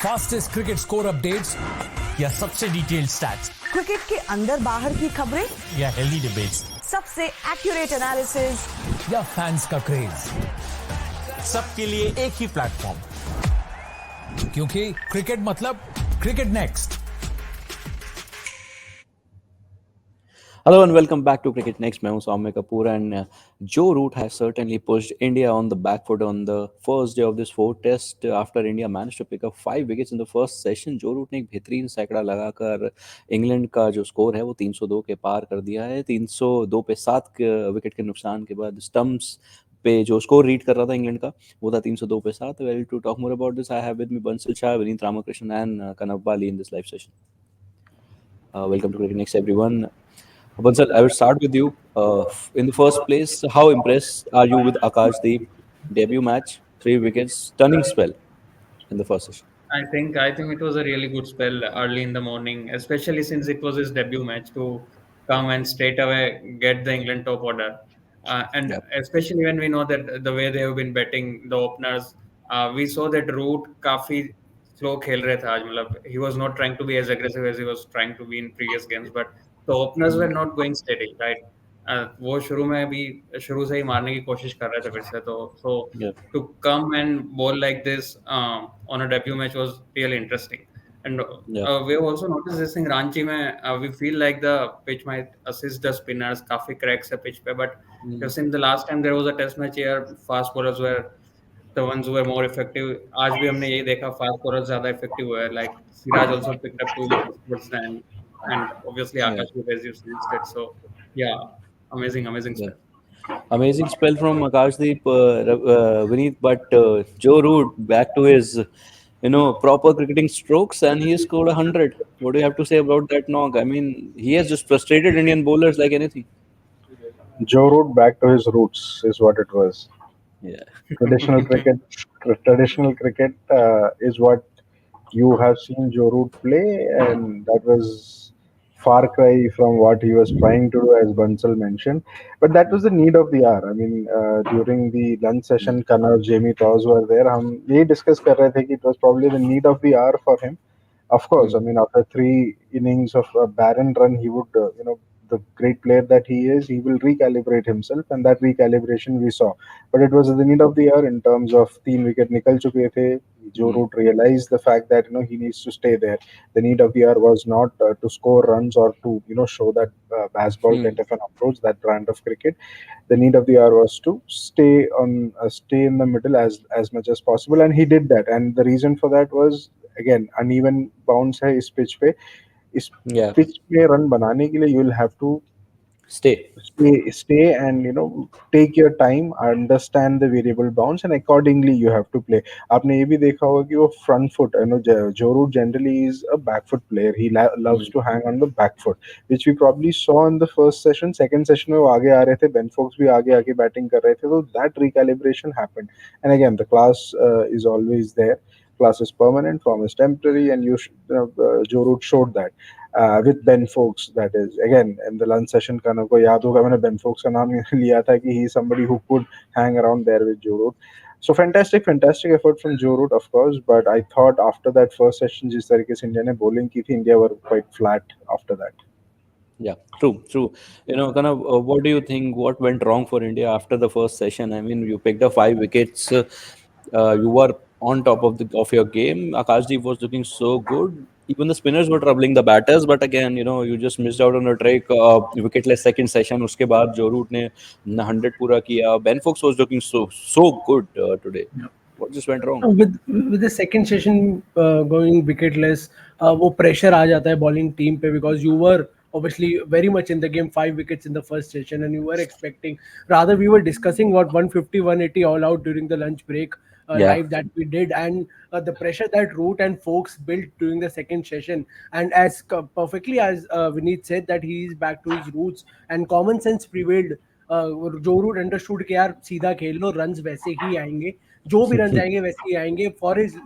Fastest cricket score updates या सबसे detailed stats, cricket के अंदर बाहर की खबरें या हेल्दी डिबेट्स, सबसे एक्यूरेट एनालिसिस या फैंस का क्रेज, सबके लिए एक ही प्लेटफॉर्म, क्योंकि क्रिकेट मतलब cricket next. Hello and welcome back to Cricket Next. मैं हूं सौम्य Kapoor and Joe Root has certainly pushed India on the back foot on the first day of this fourth test after India managed to pick up 5 wickets in the first session. Joe Root ने एक बेहतरीन सैकड़ा लगाकर England का जो score है वो 302 के पार कर दिया है। 302 पे 7 विकेट के नुकसान के बाद स्टम्प्स पे जो स्कोर रीड कर रहा था इंग्लैंड का वो था 302 पे 7। Well, to talk more about this I have with me Bansal Shah, Vineet Ramakrishnan and Kanav Bali in this live session. Welcome to Cricket Next, everyone. Bansal, I will start with you. In the first place, how impressed are you with Akash Deep? Debut match, 3 wickets, stunning spell in the first session. I think it was a really good spell early in the morning, especially since it was his debut match to come and straight away get the England top order. And Yep. especially when we know that the way they have been betting the openers, we saw that Root काफी slow खेल रहे थे आज. मतलब he was not trying to be as aggressive as he was trying to be in previous games, but the openers were not going steady, right? वो शुरू से ही मारने की कोशिश कर रहे थे फिर से, तो Yeah. to come and bowl like this on a debut match was really interesting. And Yeah. we've also noticed this thing, Ranchi mein, we feel like the pitch might assist the spinners, काफी cracks है pitch पे, but just in the last time there was a test match here, fast bowlers were the ones who were more effective. आज भी हमने यही देखा, fast bowlers ज़्यादा effective हुए, like Siraj also picked up 2 wickets towards the end, and obviously Yeah. Akash Deep, as you suggested. So yeah, amazing Yeah. spell. Amazing spell from Akash Deep, Vineet, but Joe Root back to his, proper cricketing strokes, and he scored 100. What do you have to say about that knock? I mean, he has just frustrated Indian bowlers like anything. Joe Root back to his roots is what it was. Yeah. Traditional cricket is what you have seen Joe Root play, and that was far cry from what he was trying to do, as Bansal mentioned. But that was the need of the hour. I mean, during the lunch session, Kannar, Jamie Taws were there. हम ये discuss कर रहे थे कि it was probably the need of the hour for him. Of course, I mean, after 3 innings of a barren run, he would, the great player that he will recalibrate himself, and that recalibration we saw. But it was the need of the hour in terms of 3 wicket nikal chuke the. Joe Root realized the fact that he needs to stay there. The need of the hour was not to score runs or to show that baseball kind of an approach, that brand of cricket. The need of the hour was to stay in the middle as much as possible, and he did that. And the reason for that was, again, uneven bounce है इस pitch पे. इस Yeah. pitch पे run बनाने के लिए you will have to Stay. stay and take your time, understand the variable bounce, and accordingly you have to play. आपने ये भी देखा होगा कि वो front foot, Joe Root generally is a back foot player. He loves to hang on the back foot, which we probably saw in the first session. Second session में वो आगे आ रहे थे, Ben Fox भी आगे आके batting कर रहे थे, so that recalibration happened. And again, the class is always there. Class is permanent, form is temporary, and Joe Root showed that. With Ben Fox, that is, again, in the lunch session, Kano को याद होगा मैंने Ben Fox का नाम लिया था कि he is somebody who could hang around there with Joe Root. So fantastic effort from Joe Root, of course. But I thought after that first session, जिस तरीके से इंडिया ने bowling की थी, India were quite flat after that. Yeah, true. Kind of, what do you think? What went wrong for India after the first session? I mean, you picked up 5 wickets. You were on top of your game. Akash Deep was looking so good. Even the spinners were troubling the batters. But again, you just missed out on a trick. Wicketless second session. उसके बाद Joe Root ने 100 पूरा किया. Ben Fox was looking so good today. What just went wrong? With the second session going wicketless, वो pressure आ जाता है bowling team पे, because you were obviously very much in the game, 5 wickets in the first session, and you were expecting, rather we were discussing what 150, 180 all out during the lunch break live that we did, and the pressure that Root and Fox built during the second session, and as perfectly as Vineet said, that he is back to his roots and common sense prevailed. जो root understood कि यार सीधा खेल लो, runs वैसे ही आएंगे, जो भी run आएंगे वैसे ही आएंगे. फॉर हिज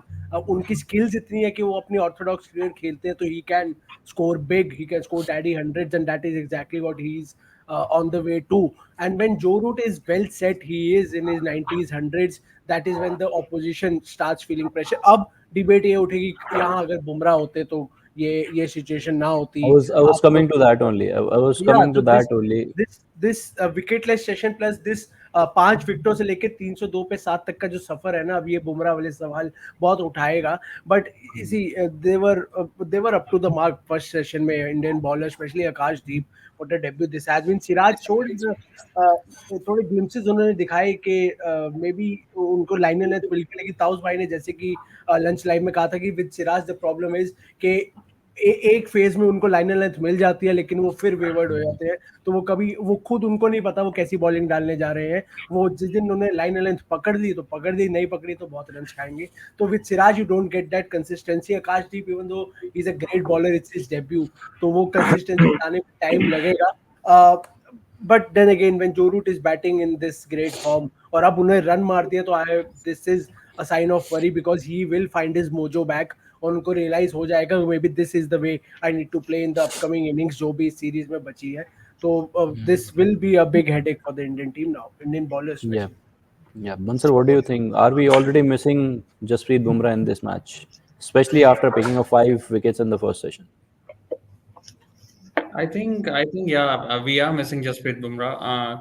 उनकी स्किल्स इतनी है कि वो अपनी ऑर्थोडॉक्स क्रिकेट खेलते हैं, तो he can score big, he can score daddy hundreds, and that is exactly what he is on the way too. And when Joe Root is well set, he is in his 90s, 100s, that is when the opposition starts feeling pressure. अब debate ये उठेगी यहाँ अगर बुमराह होते तो ये situation ना I होती. was I was आपको coming to that only. I was या coming तो to that only. This wicketless session plus this 5 विकेटों से लेके 302 पे 7 तक का जो सफर है ना, अब ये बुमराह वाले सवाल बहुत उठाएगा. बट इसी देवर up to the mark first session में. Indian bowler specially Akash Deep, what a debut this has been. Siraj showed थोड़े ग्लिम्पसेस उन्होंने दिखाए कि मे बी उनको लाइनर लेंथ मिल गई, लेकिन ताउस भाई ने जैसे कि लंच लाइव में कहा था कि with Siraj the problem is कि एक फेज में उनको लाइनर लेंथ मिल जाती है लेकिन वो फिर वेवर्ड हो जाते हैं. तो वो कभी वो खुद उनको नहीं पता वो कैसी बॉलिंग डालने जा रहे हैं. वो जिस दिन उन्होंने लाइनर लेंथ पकड़ ली तो पकड़ ली, नहीं पकड़ी तो बहुत रन खाएंगे. तो with Siraj you don't get that consistency. Akash Deep even though he is a great bowler, it's his debut, तो वो कंसिस्टेंसी आने में टाइम लगेगा. But then again when Joe Root is batting in this great form और अब उन्हें रन मार दिया तो I this is a sign of worry because he will find his mojo back और उनको रियलाइज हो जाएगा may B this is the way I need to play in the upcoming innings जो भी इस सीरीज में बची है. तो this will be a big headache for the Indian team now, Indian bowlers Yeah, specially. yeah. Bansal, what do you think? Are we already missing Jasprit Bumrah in this match, especially after picking up 5 wickets in the first session? I think yeah, we are missing Jasprit Bumrah,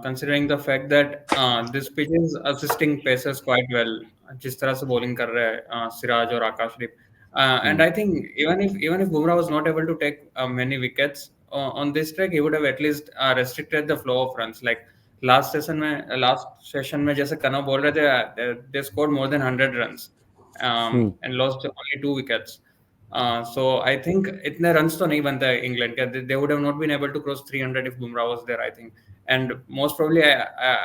considering the fact that this pitch is assisting pacers quite well. जिस तरह से bowling कर रहे हैं सिराज और आकाशदीप, and I think even if Bumrah was not able to take many wickets on this track, he would have at least restricted the flow of runs. Like last session में जैसे कनव बोल रहे थे, they scored more than 100 runs and lost only 2 wickets. So I think इतने runs तो नहीं बनते हैं इंग्लैंड के. They would have not been able to cross 300 if Bumrah was there, I think. And most probably,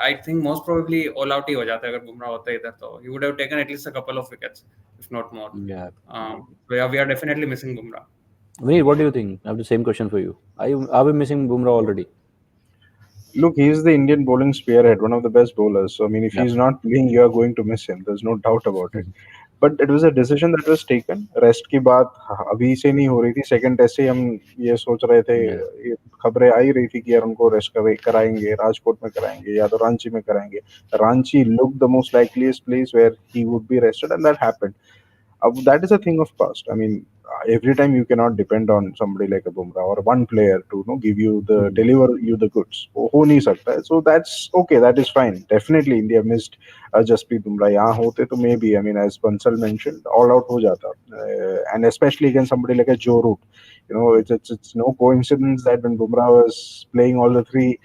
I think most probably all out ही हो जाता है अगर बुमराह होता है इधर, तो he would have taken at least a couple of wickets, if not more. Yeah. So yeah, we are definitely missing Bumrah. Vinny, what do you think? I have the same question for you. Are we missing Bumrah already? Look, he's the Indian bowling spearhead, one of the best bowlers. So, I mean, if Yeah. he's not playing, you are going to miss him. There's no doubt about it. But it was a decision that was taken. Rest की बात अभी से नहीं हो रही थी. Second test से हम ये सोच रहे थे, Yeah. ये खबरें आई रही थी कि यार उनको रेस्ट कराएंगे, राजकोट में कराएंगे या तो रांची में कराएंगे. Ranchi looked the most likeliest place where he would be rested, and that happened. That is a thing of past. I mean, every time you cannot depend on somebody like a Bumrah or one player to give you the deliver you the goods. हो नहीं सकता है. So that's okay. That is fine. Definitely, India missed Jasprit Bumrah. यहाँ होते तो maybe, I mean, as Bansal mentioned, all out हो जाता. And especially against somebody like a Joe Root. It's no coincidence that when Bumrah was playing all the three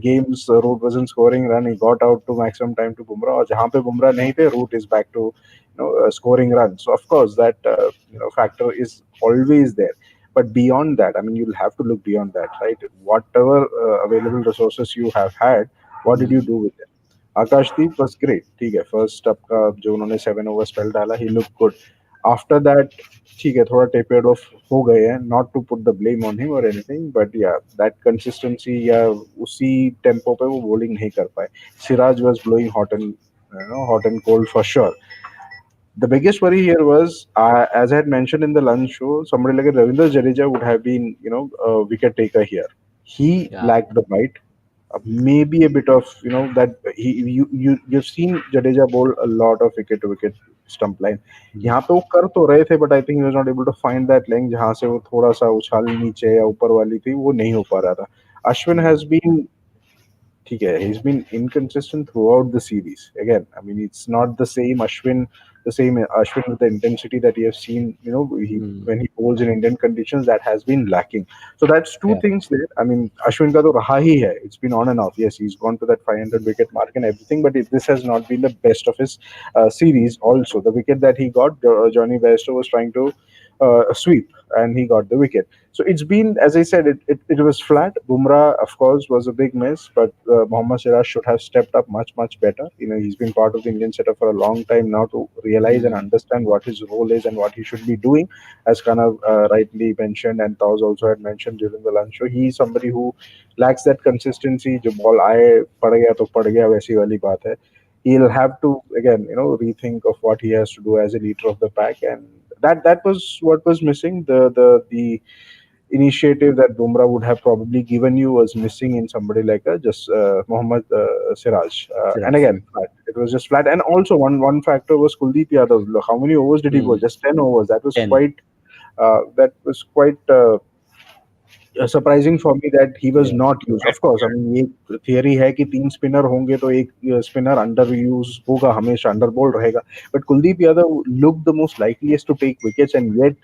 games, Root wasn't scoring run. He got out to maximum time to Bumrah. और जहाँ पे Bumrah नहीं थे, Root is back to scoring runs. So of course that factor is always there. But beyond that, I mean, you'll have to look beyond that, right? Whatever available resources you have had, what did you do with them? Akashdeep was great. ठीक है, first आपका जो उन्होंने 7 over spell डाला, he looked good. After that, ठीक है, थोड़ा tapered off हो गए हैं. Not to put the blame on him or anything, but yeah, that consistency या उसी tempo पे वो bowling नहीं कर पाए. Siraj was blowing hot and cold for sure. The biggest worry here was, as I had mentioned in the lunch show, somebody like a Ravindra Jadeja would have been, a wicket taker here. He Yeah. lacked the bite. Maybe a bit of, that you've seen Jadeja bowl a lot of wicket to wicket stump line. यहाँ पे वो कर तो रहे थे, but I think he was not able to find that length जहाँ से वो थोड़ा सा उछाल नीचे या ऊपर वाली थी, वो नहीं हो पा रहा था. Ashwin has been ठीक है, he's been inconsistent throughout the series. Again, I mean, it's not the same Ashwin with the intensity that you have seen, when he bowls in Indian conditions, that has been lacking. So that's two Yeah. things there. I mean, Ashwin ka to raha hi hai. It's been on and off. Yes, he's gone to that 500 wicket mark and everything, but this has not been the best of his series. Also, the wicket that he got, Johnny Bairstow was trying to sweep, and he got the wicket. So it's been, as I said, it was flat. Bumrah, of course, was a big miss, but Mohammad Siraj should have stepped up much better. He's been part of the Indian setup for a long time now to realize and understand what his role is and what he should be doing. As Kanav rightly mentioned, and Tauz also had mentioned during the lunch show, he's somebody who lacks that consistency. जो ball आए पड़ गया तो पड़ गया, वैसी वाली बात है. He'll have to again, rethink of what he has to do as a leader of the pack, and that was what was missing. The initiative that Bumrah would have probably given you was missing in somebody like just Mohammad Siraj. And Siraj. again, flat. It was just flat. And also one factor was Kuldeep Yadav. Look, how many overs did he bowl? Just 10 overs. That was 10. quite surprising for me that he was Yeah. Not use of course I mean ये theory है कि तीन spinner होंगे तो एक spinner under use होगा हमेशा under बोल रहेगा but Kuldeep Yadav look the most likeliest to take wickets and yet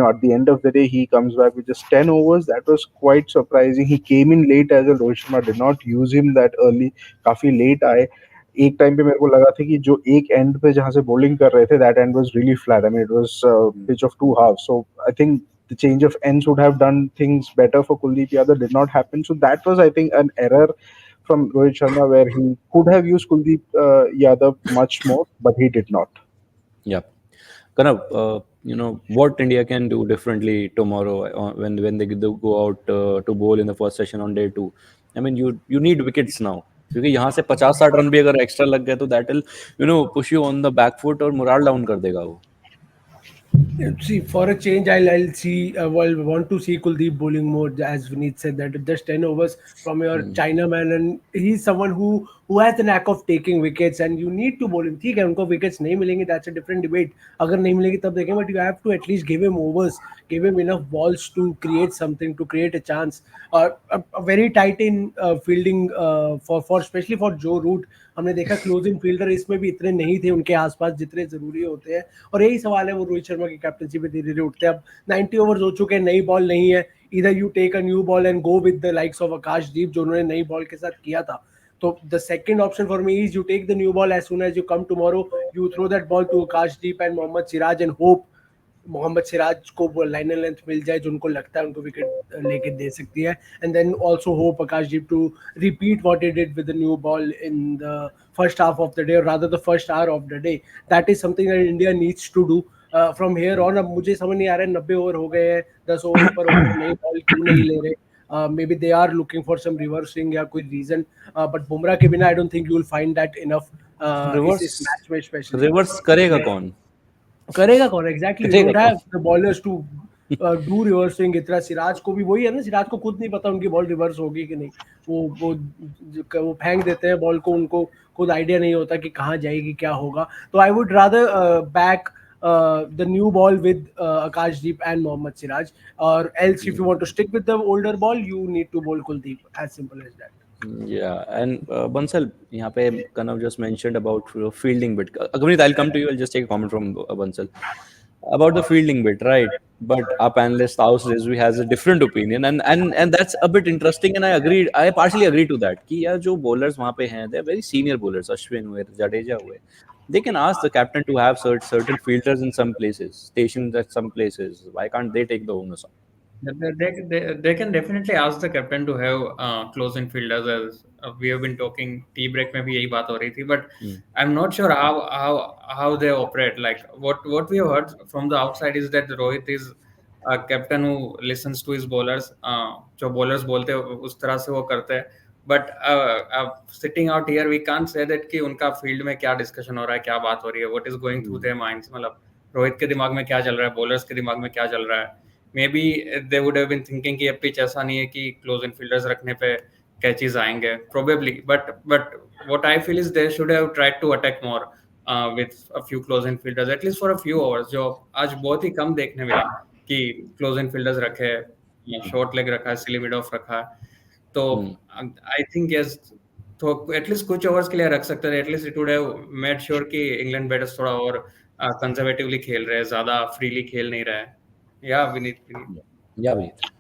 at the end of the day he comes back with just 10 overs. That was quite surprising. He came in late as well. Rohit Sharma did not use him that early. काफी late आए. एक time पे मेरे को लगा था कि जो एक एंड पे जहां से बॉलिंग कर रहे थे that end was really flat. I mean it was pitch of to half. So I think the change of ends would have done things better for Kuldeep Yadav. Did not happen. So that was, I think, an error from Rohit Sharma where he could have used Kuldeep Yadav much more, but he did not. Yeah. Kind of, what India can do differently tomorrow when they go out to bowl in the first session on day 2. I mean, you need wickets now. क्योंकि यहाँ से 50-60 run भी अगर extra लग गए तो that will push you on the back foot और moral down कर देगा वो. See, for a change, I'll see. Want to see Kuldeep bowling more, as Vineet said that just 10 overs from your Chinaman, and he's someone who has the knack of taking wickets, and you need to bowl him. ठीक है, उनको wickets नहीं मिलेंगे, that's a different debate. अगर नहीं मिलेंगे तब देखें, but you have to at least give him overs, give him enough balls to create something, to create a chance. A very tight in fielding for especially for Joe Root. हमने देखा closing fielder इसमें भी इतने नहीं थे उनके आसपास जितने जरूरी होते हैं और यही सवाल है वो रोहित शर्मा की कैप्टनसी पे धीरे धीरे उठते हैं. अब 90 ओवर्स हो चुके हैं, नई बॉल नहीं है. इधर you take a new ball and go with the likes of Akash Deep जो उन्होंने नई बॉल के साथ किया था. तो the second option for me is you take the new ball as soon as you come tomorrow, you throw that ball to Akash Deep and Mohammed Siraj and hope Mohammed Siraj को वो लाइन एंड लेंथ मिल जाए जो उनको लगता है उनको विकेट लेके दे सकती है. And then also hope Akashdeep to repeat what he did with the new ball in the first half of the day और rather the first hour of the day. That is something that India needs to do from here on. अब मुझे समझ नहीं आ रहा है 90 over हो गए हैं, 10 ओवर ऊपर हो गए, नई बॉल क्यों नहीं ले रहे. Maybe they are looking for some reversing या कोई reason, but बुमराह के बिना I don't think you will find that enough. इस मैच में स्पेशली रिवर्स करेगा कौन exactly. You don't have the bowlers to do reversing. इतना सिराज को भी वही है ना, सिराज को खुद नहीं पता उनकी बॉल रिवर्स होगी कि नहीं. वो फेंक देते हैं बॉल को, उनको खुद आइडिया नहीं होता कि कहाँ जाएगी क्या होगा. तो I would rather back the new ball with Akash Deep and Mohammad Siraj, or else if you want to stick with the older ball you need to bowl Kuldeep, as simple as that. Yeah, and Bansal, यहाँ पे Kanav just mentioned about fielding bit. Agumit, I'll come to you. I'll just take a comment from Bansal about the fielding bit, right? But our panelist House Rizvi has a different opinion, and that's a bit interesting. And I partially agree to that. कि यार जो bowlers वहाँ पे हैं, they're very senior bowlers. Ashwin हुए, Jadeja हुए. They can ask the captain to have certain fielders in some places, stationed at some places. Why can't they take the onus on? They can definitely ask the captain to have close-in fielders, as we have been talking. Tea break में भी यही बात हो रही थी, but I'm not sure how they operate. Like what we have heard from the outside is that Rohit is a captain who listens to his bowlers. जो bowlers बोलते हैं उस तरह से वो करते हैं. But sitting out here, we can't say that कि उनका फील्ड में क्या डिस्कशन हो रहा है, क्या बात हो रही है, what is going through their minds. मतलब रोहित के दिमाग में क्या चल रहा है, बॉलर्स के दिमाग में क्या चल रहा है. Maybe they would have been thinking कि अब पिच ऐसा नहीं है कि क्लोज इन फील्डर्स रखने पे कैचेस आएंगे, probably. But what I feel is they should have tried to attack more with a few close in fielders, at least for a few overs. जो आज बहुत ही कम देखने मिला कि क्लोज इन फील्डर्स रखे, शॉर्ट लेग रखा है, सिली मिड ऑफ रखा है. तो आई थिंक यस, तो एटलीस्ट कुछ ओवर्स के लिए रख सकते थे. At least it would have made sure कि इंग्लैंड बैटर्स थोड़ा और कंजर्वेटिवली खेल रहे हैं, ज्यादा फ्रीली खेल नहीं रहे. या Vineet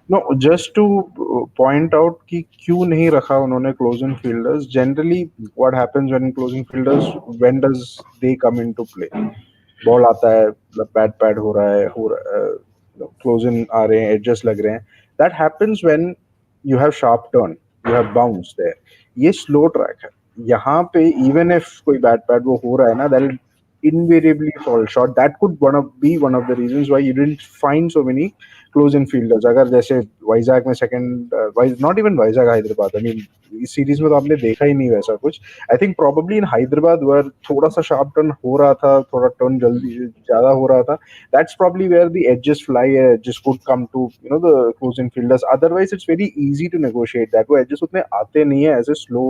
No, just to point out कि क्यों नहीं रखा उन्होंने closing fielders. Generally, what happens when closing fielders, when does they come into play? Ball आता है, pad हो रहा है, closing आ रहे हैं, edges लग रहे हैं. That happens when you have sharp turn, you have bounce there. ये slow track है. यहाँ पे even if कोई bad pad वो हो रहा है ना, that invariably fall short. That could be one of the reasons why you didn't find so many close in fielders. अगर जैसे वाइजैक में second not even Vizag Hyderabad, I mean इस सीरीज में तो आपने देखा ही नहीं वैसा कुछ. I think probably in Hyderabad where थोड़ा सा शार्प टर्न हो रहा था, थोड़ा टर्न जल्दी ज्यादा हो रहा था. That's probably where the edges fly, edges could come to the close in fielders. Otherwise it's very easy to negotiate that. वो edges उतने आते नहीं है as a slow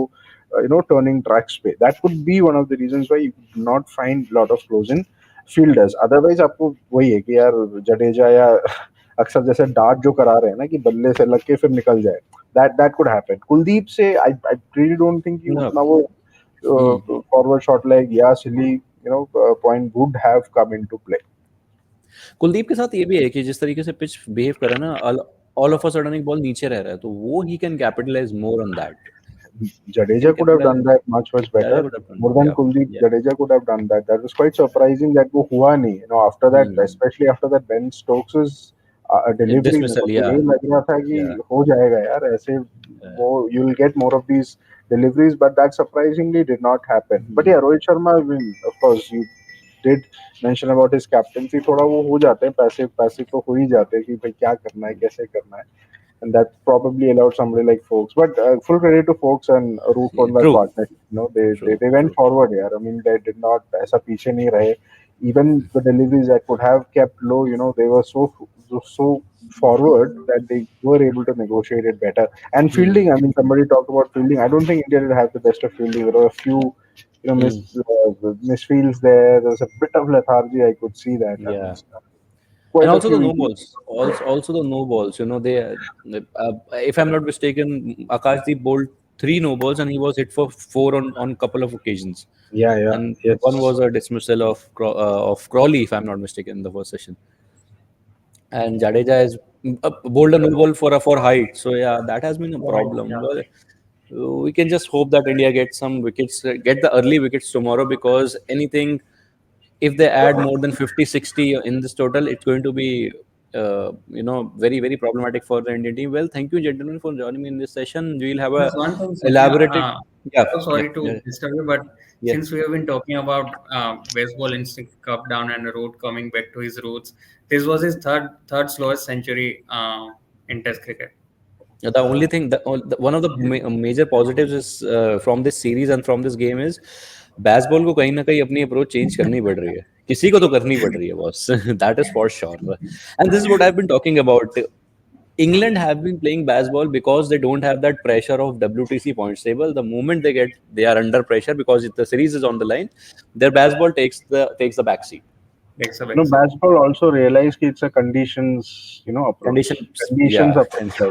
turning tracks पे. That could be one of the reasons why you do not find lot of close in fielders. Otherwise आपको वही है कि यार जडेजा या अक्सर जैसे डार्ट जो करा रहे हैं ना कि बल्ले से लग के फिर निकल जाए, that could happen. कुलदीप से I really don't think उतना वो forward shot leg या silly point would have come into play. Kuldeep के साथ ये भी है कि जिस तरीके से पिच बिहेव कर रहा है ना, ऑल ऑफ अ सडन एक बॉल नीचे रह रहा है, तो वो ही can capitalise more on that. Jadeja could have done that much better. More than Kuldeep, Jadeja could have done that. That was quite surprising that वो हुआ नहीं. After that, especially after that Ben Stokes' delivery, मुझे लग रहा था कि हो जाएगा यार ऐसे. You'll get more of these deliveries, but that surprisingly did not happen. But yeah, Rohit Sharma, I mean, of course, you did mention about his captaincy. थोड़ा वो हो जाते हैं पैसिव तो हो ही जाते हैं कि भाई क्या करना है, कैसे करना है. And that probably allowed somebody like Folks. But full credit to Folks and Root for that partnership. They went forward here. I mean, they did not ऐसा पीछे नहीं रहे. Even the deliveries that could have kept low, they were so forward that they were able to negotiate it better. And fielding, I mean, somebody talked about fielding. I don't think India did have the best of fielding. There were a few misfields there. There was a bit of lethargy. I could see that. Yeah. And also the no balls. Also the no balls. They, if I'm not mistaken, Akash Deep bowled 3 no balls and he was hit for 4 on couple of occasions. Yeah. And one was a dismissal of Crawley, if I'm not mistaken, in the first session. And Jadeja has bowled a no ball for height. So yeah, that has been a problem. Well, we can just hope that India gets some wickets, get the early wickets tomorrow, because anything. If they add more than 50-60 in this total, it's going to be, very, very problematic for the Indian team. Well, thank you, gentlemen, for joining me in this session. We'll have a elaborated. Sorry to disturb you, but since we have been talking about baseball instinct cup down and Root coming back to his roots, this was his third slowest century in Test cricket. The only thing, one of the major positives is from this series and from this game is baseball को कहीं ना कहीं अपनी approach change करनी पड़ रही है. किसी को तो करनी पड़ रही है boss. That is for sure. And this is what I have been talking about. England have been playing baseball because they don't have that pressure of WTC points table. The moment they are under pressure because if the series is on the line, their baseball takes the back seat. Baseball also realized it's a conditions, approach. Conditions approach.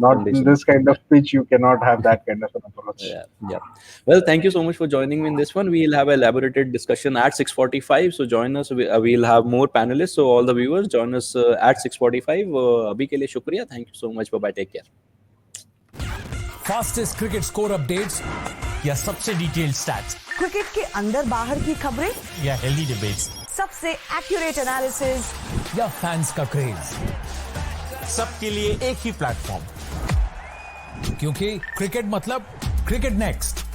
Not in this kind of pitch, you cannot have that kind of an approach. Yeah. Well, thank you so much for joining me in this one. We'll have an elaborated discussion at 6:45. So join us. We'll have more panelists. So all the viewers, join us at 6:45. अभी के लिए शुक्रिया. Thank you so much. Bye bye. Take care. Fastest cricket score updates या सबसे detailed stats, cricket के अंदर बाहर की खबरें या हेल्दी डिबेट्स, सबसे एक्यूरेट एनालिसिस या फैंस का क्रेज, सबके लिए एक ही प्लेटफॉर्म, क्योंकि क्रिकेट मतलब क्रिकेट नेक्स्ट.